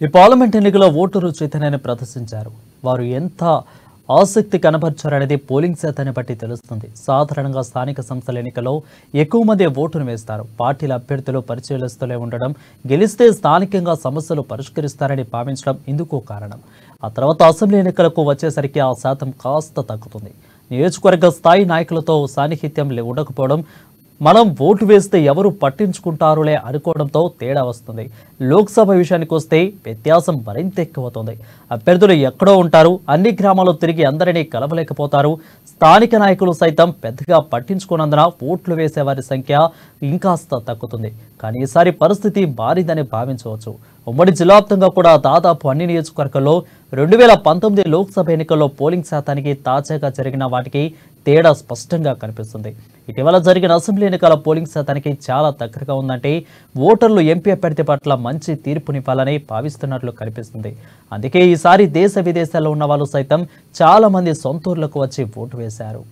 ఈ పార్లమెంట్ ఎన్నికల్లో ఓటరు చైతన్యాన్ని ప్రదర్శించారు. వారు ఎంత ఆసక్తి కనబర్చారనేది పోలింగ్ శాతాన్ని బట్టి తెలుస్తుంది. సాధారణంగా స్థానిక సంస్థల ఎన్నికల్లో ఎక్కువ మంది ఓటును వేస్తారు. పార్టీల అభ్యర్థులు పరిశీలిస్తూనే ఉండడం, గెలిస్తే స్థానికంగా సమస్యలు పరిష్కరిస్తారని భావించడం ఇందుకు కారణం. ఆ తర్వాత అసెంబ్లీ ఎన్నికలకు వచ్చేసరికి ఆ శాతం కాస్త తగ్గుతుంది. నియోజకవర్గ స్థాయి నాయకులతో సాన్నిహిత్యం ఉండకపోవడం, మనం ఓటు వేస్తే ఎవరు పట్టించుకుంటారులే అనుకోవడంతో తేడా వస్తుంది. లోక్సభ విషయానికి వస్తే వ్యత్యాసం మరింత ఎక్కువవుతుంది. అభ్యర్థులు ఎక్కడో ఉంటారు, అన్ని గ్రామాల్లో తిరిగి అందరినీ కలవలేకపోతారు. స్థానిక నాయకులు సైతం పెద్దగా పట్టించుకున్నందున ఓట్లు వేసేవారి సంఖ్య ఇంకాస్త తగ్గుతుంది. కానీ ఈసారి పరిస్థితి మారిందని భావించవచ్చు. ఉమ్మడి జిల్లా వ్యాప్తంగా కూడా దాదాపు అన్ని నియోజకవర్గాల్లో 2019 లోక్సభ ఎన్నికల్లో పోలింగ్ శాతానికి తాజాగా జరిగిన వాటికి తేడా స్పష్టంగా కనిపిస్తుంది. ఇటీవల జరిగిన అసెంబ్లీ ఎన్నికల పోలింగ్ శాతానికి చాలా దగ్గరగా ఉందంటే ఓటర్లు ఎంపీ అభ్యర్థి పట్ల మంచి తీర్పునివ్వాలని భావిస్తున్నట్లు కనిపిస్తుంది. అందుకే ఈసారి దేశ విదేశాల్లో ఉన్న వాళ్ళు సైతం చాలా మంది సొంతూర్లకు వచ్చి ఓటు వేశారు.